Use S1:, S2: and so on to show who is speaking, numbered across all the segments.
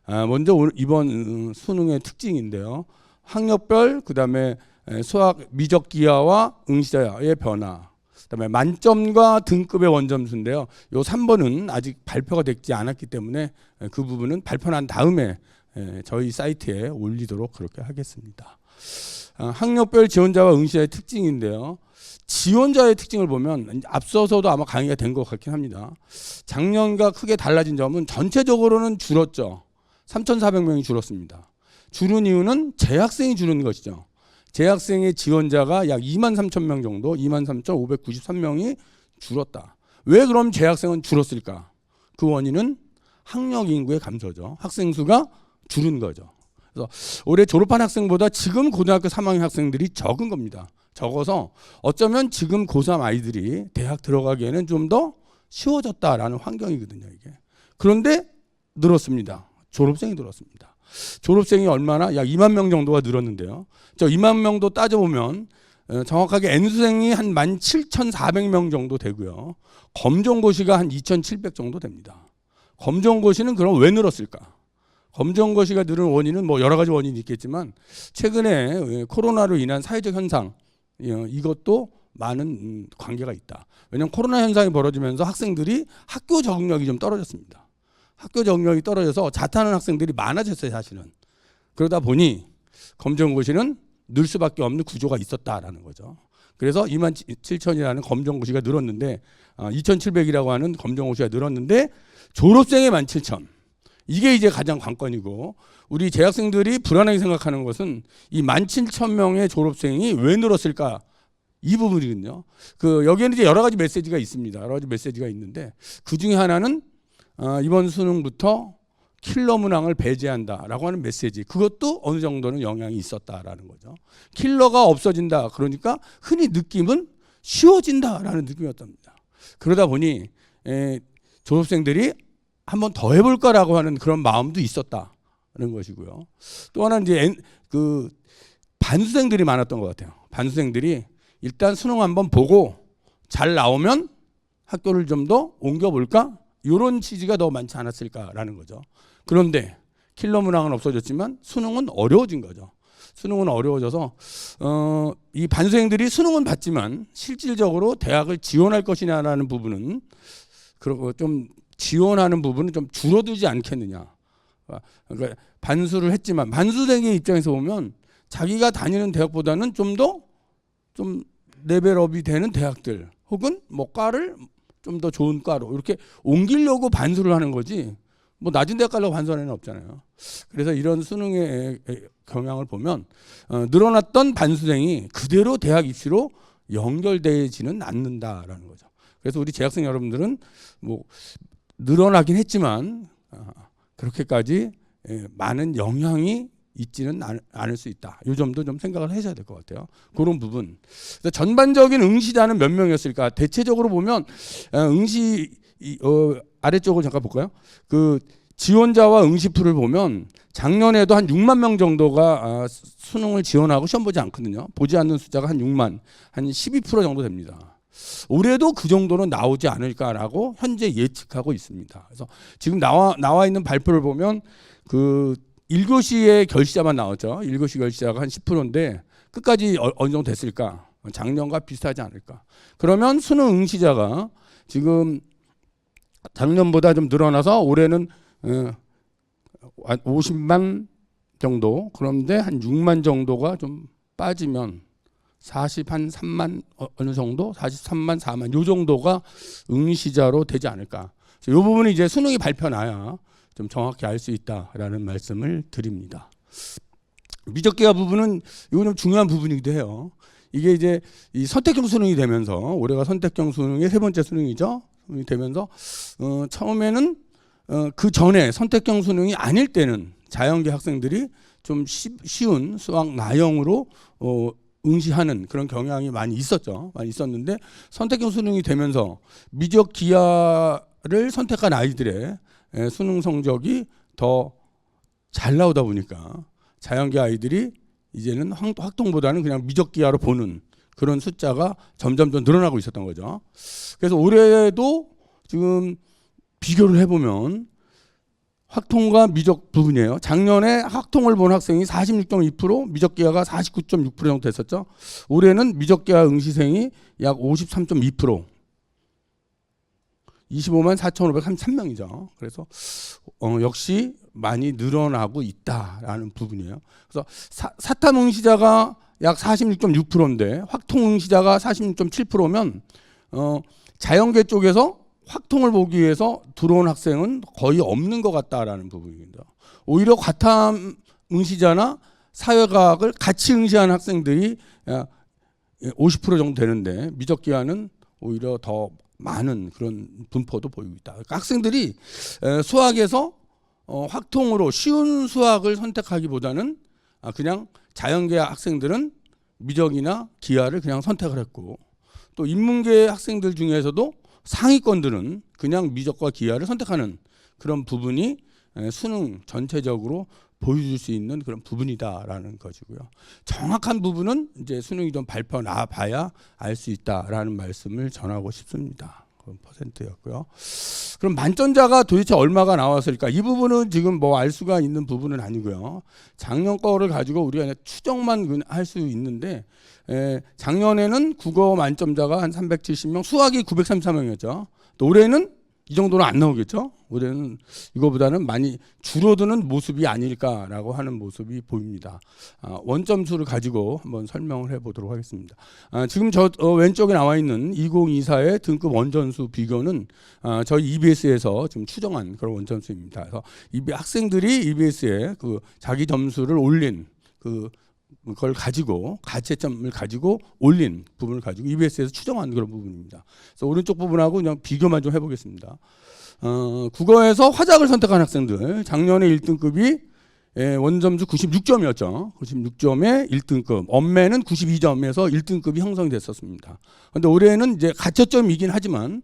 S1: 먼저 이번 수능의 특징인데요. 학력별, 그다음에 수학 미적 기하와 응시자의 변화, 그다음에 만점과 등급의 원점수인데요. 요 3번은 아직 발표가 되지 않았기 때문에 그 부분은 발표 난 다음에 저희 사이트에 올리도록 그렇게 하겠습니다. 학력별 지원자와 응시자의 특징인데요. 지원자의 특징을 보면 앞서서도 아마 강의가 된 것 같긴 합니다. 작년과 크게 달라진 점은 전체적으로는 줄었죠. 3,400명이 줄었습니다. 줄은 이유는 재학생이 줄은 것이죠. 재학생의 지원자가 약 23,000명 정도, 23,593명이 줄었다. 왜 그럼 재학생은 줄었을까? 그 원인은 학력 인구의 감소죠. 학생 수가 줄은 거죠. 그래서 올해 졸업한 학생보다 지금 고등학교 3학년 학생들이 적은 겁니다. 적어서 어쩌면 지금 고3 아이들이 대학 들어가기에는 좀 더 쉬워졌다라는 환경이거든요, 이게. 그런데 늘었습니다. 졸업생이 늘었습니다. 졸업생이 얼마나? 약 2만 명 정도가 늘었는데요. 저 2만 명도 따져보면 정확하게 N수생이 한 17,400명 정도 되고요. 검정고시가 한 2,700 정도 됩니다. 검정고시는 그럼 왜 늘었을까? 검정고시가 늘은 원인은 뭐 여러 가지 원인이 있겠지만 최근에 코로나로 인한 사회적 현상, 이것도 많은 관계가 있다. 왜냐하면 코로나 현상이 벌어지면서 학생들이 학교 적응력이 좀 떨어졌습니다. 학교 적응력이 떨어져서 자퇴하는 학생들이 많아졌어요, 사실은. 그러다 보니 검정고시는 늘 수밖에 없는 구조가 있었다라는 거죠. 그래서 27,000이라는 검정고시가 늘었는데 2,700이라고 하는 검정고시가 늘었는데 졸업생의 17,000. 이게 이제 가장 관건이고, 우리 재학생들이 불안하게 생각하는 것은 이 17,000명의 졸업생이 왜 늘었을까? 이 부분이거든요. 여기에는 이제 여러 가지 메시지가 있습니다. 여러 가지 메시지가 있는데 그 중에 하나는 이번 수능부터 킬러 문항을 배제한다라고 하는 메시지. 그것도 어느 정도는 영향이 있었다라는 거죠. 킬러가 없어진다. 그러니까 흔히 느낌은 쉬워진다라는 느낌이었답니다. 그러다 보니 졸업생들이 한번 더 해볼까라고 하는 그런 마음도 있었다는 것이고요. 또 하나는 이제 반수생들이 많았던 것 같아요. 반수생들이 일단 수능 한번 보고 잘 나오면 학교를 좀 더 옮겨볼까? 이런 취지가 더 많지 않았을까라는 거죠. 그런데 킬러 문항은 없어졌지만 수능은 어려워진 거죠. 수능은 어려워져서 이 반수생들이 수능은 봤지만 실질적으로 대학을 지원할 것이냐라는 부분은 그리고 좀 지원하는 부분은 좀 줄어들지 않겠느냐. 그러니까 반수를 했지만 반수생의 입장에서 보면 자기가 다니는 대학보다는 좀 더 레벨업이 되는 대학들 혹은 뭐 과를 좀 더 좋은 과로 이렇게 옮기려고 반수를 하는 거지 뭐 낮은 대학 가려고 반수하는 애는 없잖아요. 그래서 이런 수능의 경향을 보면 늘어났던 반수생이 그대로 대학 입시로 연결되지는 않는다라는 거죠. 그래서 우리 재학생 여러분들은 뭐 늘어나긴 했지만 그렇게까지 많은 영향이 있지는 않을 수 있다. 이 점도 좀 생각을 하셔야 될 것 같아요. 그런 부분. 전반적인 응시자는 몇 명이었을까? 대체적으로 보면 응시 아래쪽을 잠깐 볼까요? 그 지원자와 응시풀을 보면 작년에도 한 6만 명 정도가 수능을 지원하고 시험 보지 않거든요. 보지 않는 숫자가 한 6만, 한 12% 정도 됩니다. 올해도 그 정도는 나오지 않을까라고 현재 예측하고 있습니다. 그래서 지금 나와 있는 발표를 보면 1교시의 결시자만 나왔죠. 1교시 결시자가 한 10%인데 끝까지 어느 정도 됐을까? 작년과 비슷하지 않을까? 그러면 수능 응시자가 지금 작년보다 좀 늘어나서 올해는 50만 정도, 그런데 한 6만 정도가 좀 빠지면 43만 어느 정도? 43만 4만 요 정도가 응시자로 되지 않을까? 이 부분이 이제 수능이 발표나야 좀 정확히 알 수 있다라는 말씀을 드립니다. 미적기하 부분은 이거 좀 중요한 부분이기도 해요. 이게 이제 이 선택형 수능이 되면서 올해가 선택형 수능의 세 번째 수능이죠. 되면서 처음에는 그 전에 선택형 수능이 아닐 때는 자연계 학생들이 좀 쉬운 수학 나형으로 응시하는 그런 경향이 많이 있었죠. 많이 있었는데 선택형 수능이 되면서 미적 기하를 선택한 아이들의 수능 성적이 더 잘 나오다 보니까 자연계 아이들이 이제는 확통보다는 그냥 미적 기하로 보는 그런 숫자가 점점 더 늘어나고 있었던 거죠. 그래서 올해도 지금 비교를 해보면 확통과 미적 부분이에요. 작년에 확통을 본 학생이 46.2%, 미적 기하가 49.6% 정도 됐었죠. 올해는 미적 기하 응시생이 약 53.2%. 25만 4,533명이죠. 그래서 역시 많이 늘어나고 있다라는 부분이에요. 그래서 사탐 응시자가 약 46.6%인데 확통 응시자가 46.7%면 자연계 쪽에서 확통을 보기 위해서 들어온 학생은 거의 없는 것 같다라는 부분입니다. 오히려 과탐 응시자나 사회과학을 같이 응시한 학생들이 50% 정도 되는데 미적 기하는 오히려 더 많은 그런 분포도 보이고 있다. 그러니까 학생들이 수학에서 확통으로 쉬운 수학을 선택하기보다는 그냥 자연계 학생들은 미적이나 기하를 그냥 선택을 했고, 또 인문계 학생들 중에서도 상위권들은 그냥 미적과 기하를 선택하는 그런 부분이 수능 전체적으로 보여줄 수 있는 그런 부분이다라는 것이고요. 정확한 부분은 이제 수능이 좀 발표 나봐야 알 수 있다라는 말씀을 전하고 싶습니다. 그건 퍼센트였고요. 그럼 만점자가 도대체 얼마가 나왔을까? 이 부분은 지금 뭐 알 수가 있는 부분은 아니고요. 작년 거를 가지고 우리가 추정만 할 수 있는데, 작년에는 국어 만점자가 한 370명, 수학이 933명이었죠. 또 올해는 이 정도는 안 나오겠죠. 올해는 이거보다는 많이 줄어드는 모습이 아닐까라고 하는 모습이 보입니다. 원점수를 가지고 한번 설명을 해보도록 하겠습니다. 지금 저 왼쪽에 나와 있는 2024의 등급 원점수 비교는 저희 EBS에서 지금 추정한 그런 원점수입니다. 그래서 학생들이 EBS에 그 자기 점수를 올린 그걸 가지고 가채점을 가지고 올린 부분을 가지고 EBS에서 추정한 그런 부분입니다. 그래서 오른쪽 부분하고 그냥 비교만 좀 해보겠습니다. 국어에서 화작을 선택한 학생들, 작년에 1등급이 원점수 96점이었죠. 96점에 1등급, 언매는 92점에서 1등급이 형성이 됐었습니다. 그런데 올해는 이제 가채점이긴 하지만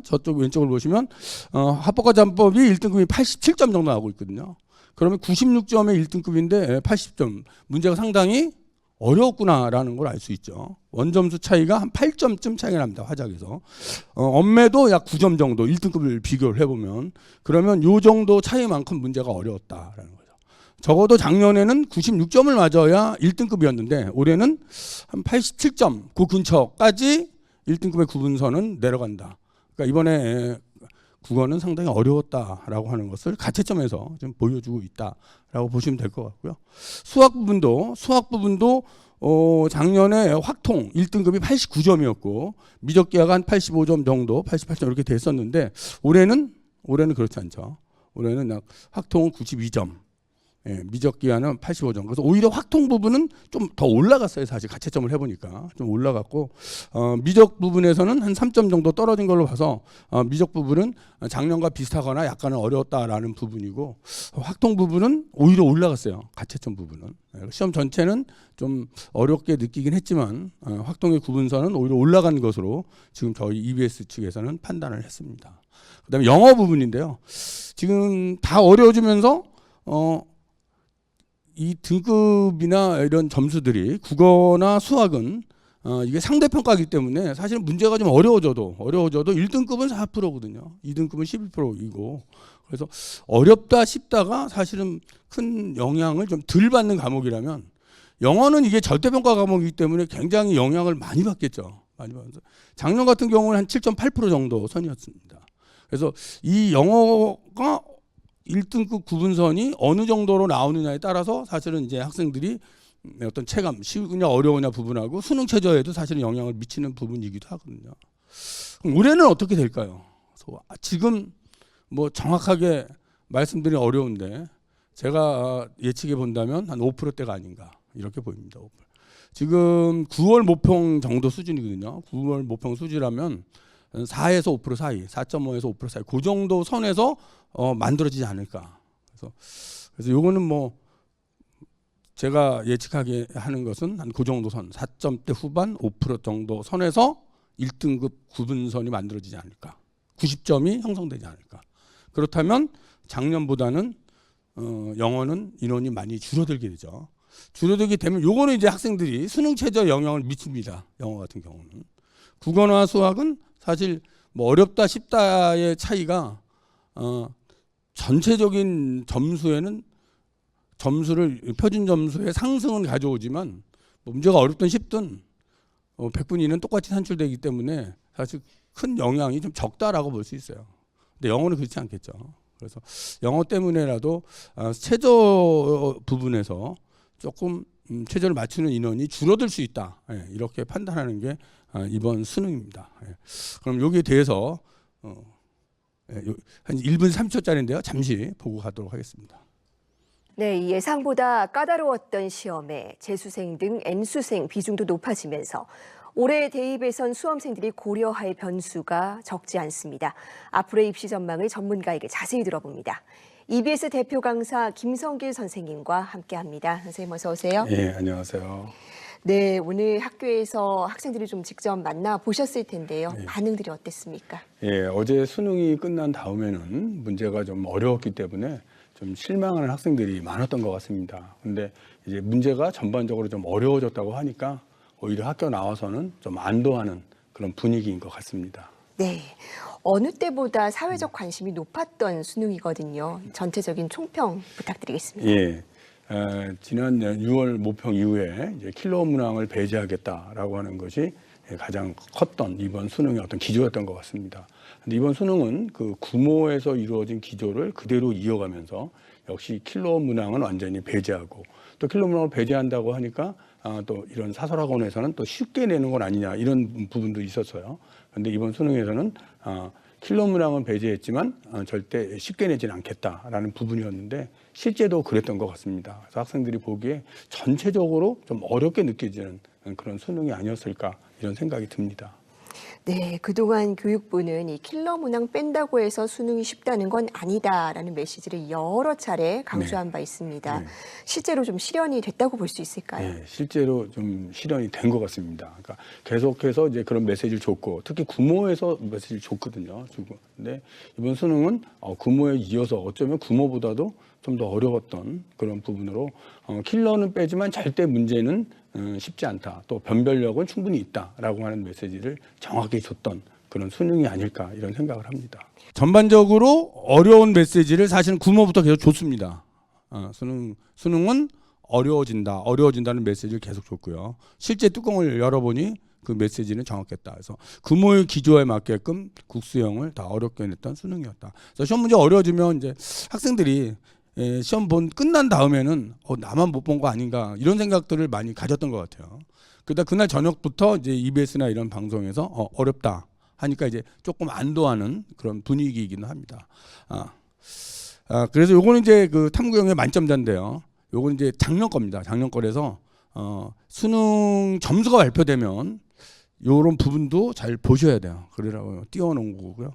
S1: 저쪽 왼쪽을 보시면 합법과 잠법이 1등급이 87점 정도 나오고 있거든요. 그러면 96점의 1등급인데 80점. 문제가 상당히 어려웠구나라는 걸 알 수 있죠. 원점수 차이가 한 8점쯤 차이가 납니다. 화작에서. 언매도 약 9점 정도 1등급을 비교를 해보면, 그러면 요 정도 차이만큼 문제가 어려웠다라는 거죠. 적어도 작년에는 96점을 맞아야 1등급이었는데 올해는 한 87점 그 근처까지 1등급의 구분선은 내려간다. 그러니까 이번에 국어는 상당히 어려웠다라고 하는 것을 가채점에서 좀 보여주고 있다라고 보시면 될 것 같고요. 수학 부분도 작년에 확통 1등급이 89점이었고 미적 기하가 한 85점 정도, 88점 이렇게 됐었는데 올해는 그렇지 않죠. 올해는 약 확통 92점. 미적 기하는 85점. 그래서 오히려 확통 부분은 좀 더 올라갔어요. 사실 가채점을 해보니까 좀 올라갔고, 미적 부분에서는 한 3점 정도 떨어진 걸로 봐서 미적 부분은 작년과 비슷하거나 약간은 어려웠다라는 부분이고, 확통 부분은 오히려 올라갔어요. 가채점 부분은. 시험 전체는 좀 어렵게 느끼긴 했지만 확통의 구분선은 오히려 올라간 것으로 지금 저희 EBS 측에서는 판단을 했습니다. 그다음에 영어 부분인데요. 지금 다 어려워지면서 이 등급이나 이런 점수들이 국어나 수학은 이게 상대평가이기 때문에 사실은 문제가 좀 어려워져도 1등급은 4%거든요. 2등급은 11%이고, 그래서 어렵다 싶다가 사실은 큰 영향을 좀 덜 받는 과목이라면, 영어는 이게 절대평가 과목이기 때문에 굉장히 영향을 많이 받겠죠. 많이 받아서 작년 같은 경우는 한 7.8% 정도 선이었습니다. 그래서 이 영어가 1등급 구분선이 어느 정도로 나오느냐에 따라서 사실은 이제 학생들이 어떤 체감, 쉬우냐 어려우냐 부분하고 수능 최저에도 사실은 영향을 미치는 부분이기도 하거든요. 그럼 올해는 어떻게 될까요? 지금 뭐 정확하게 말씀드리기 어려운데 제가 예측해 본다면 한 5%대가 아닌가 이렇게 보입니다. 5%. 지금 9월 모평 정도 수준이거든요. 9월 모평 수준이라면 4에서 5% 사이, 4.5에서 5% 사이, 그 정도 선에서 만들어지지 않을까. 그래서 요거는 뭐 제가 예측하게 하는 것은 한 그 정도 선, 4점대 후반 5% 정도 선에서 1등급 구분선이 만들어지지 않을까. 90점이 형성되지 않을까. 그렇다면 작년보다는 영어는 인원이 많이 줄어들게 되죠. 줄어들게 되면 요거는 이제 학생들이 수능 최저에 영향을 미칩니다. 영어 같은 경우는. 국어나 수학은 사실 뭐 어렵다 쉽다의 차이가 전체적인 점수에는 표준 점수의 상승은 가져오지만 문제가 어렵든 쉽든 100분 이내는 똑같이 산출되기 때문에 사실 큰 영향이 좀 적다라고 볼 수 있어요. 근데 영어는 그렇지 않겠죠. 그래서 영어 때문에라도 최저 부분에서 조금 최저를 맞추는 인원이 줄어들 수 있다. 이렇게 판단하는 게 이번 수능입니다. 그럼 여기에 대해서 한 1분 30초짜리인데요. 잠시 보고 가도록 하겠습니다.
S2: 네, 예상보다 까다로웠던 시험에 재수생 등 N수생 비중도 높아지면서 올해 대입에선 수험생들이 고려할 변수가 적지 않습니다. 앞으로의 입시 전망을 전문가에게 자세히 들어봅니다. EBS 대표 강사 김성길 선생님과 함께합니다. 선생님 어서 오세요.
S1: 네, 안녕하세요.
S2: 네, 오늘 학교에서 학생들이 좀 직접 만나 보셨을 텐데요.
S1: 네.
S2: 반응들이 어땠습니까?
S1: 예, 어제 수능이 끝난 다음에는 문제가 좀 어려웠기 때문에 좀 실망하는 학생들이 많았던 것 같습니다. 근데 이제 문제가 전반적으로 좀 어려워졌다고 하니까 오히려 학교 나와서는 좀 안도하는 그런 분위기인 것 같습니다.
S2: 네, 어느 때보다 사회적 관심이 높았던 수능이거든요. 전체적인 총평 부탁드리겠습니다.
S1: 예, 지난 6월 모평 이후에 이제 킬러 문항을 배제하겠다라고 하는 것이 가장 컸던 이번 수능의 어떤 기조였던 것 같습니다. 근데 이번 수능은 그 구모에서 이루어진 기조를 그대로 이어가면서 역시 킬러 문항은 완전히 배제하고 또 킬러 문항을 배제한다고 하니까 또 이런 사설학원에서는 또 쉽게 내는 건 아니냐 이런 부분도 있었어요. 그런데 이번 수능에서는 킬러 문항은 배제했지만 절대 쉽게 내지는 않겠다라는 부분이었는데 실제도 그랬던 것 같습니다. 그래서 학생들이 보기에 전체적으로 좀 어렵게 느껴지는 그런 수능이 아니었을까 이런 생각이 듭니다.
S2: 네, 그동안 교육부는 이 킬러 문항 뺀다고 해서 수능이 쉽다는 건 아니다라는 메시지를 여러 차례 강조한 바 있습니다.
S1: 네.
S2: 실제로 좀 실현이 됐다고 볼 수 있을까요?
S1: 네, 실제로 좀 실현이 된 것 같습니다. 그러니까 계속해서 이제 그런 메시지를 줬고 특히 구모에서 메시지를 줬거든요. 근데 이번 수능은 구모에 이어서 어쩌면 구모보다도 좀 더 어려웠던 그런 부분으로 킬러는 빼지만 절대 문제는 쉽지 않다. 또 변별력은 충분히 있다라고 하는 메시지를 정확히 줬던 그런 수능이 아닐까 이런 생각을 합니다. 전반적으로 어려운 메시지를 사실은 구모부터 계속 줬습니다. 수능은 어려워진다는 메시지를 계속 줬고요. 실제 뚜껑을 열어보니 그 메시지는 정확했다. 그래서 구모의 기조에 맞게끔 국수형을 다 어렵게 냈던 수능이었다. 그래서 시험 문제 어려워지면 이제 학생들이 시험 끝난 다음에는 나만 못 본 거 아닌가 이런 생각들을 많이 가졌던 것 같아요. 그러다 그날 저녁부터 이제 EBS나 이런 방송에서 어렵다 하니까 이제 조금 안도하는 그런 분위기이기는 합니다. 그래서 요거는 이제 그 탐구형의 만점자인데요. 요거는 이제 작년 겁니다. 작년 거라서 수능 점수가 발표되면 요런 부분도 잘 보셔야 돼요. 그러라고 띄워놓은 거고요.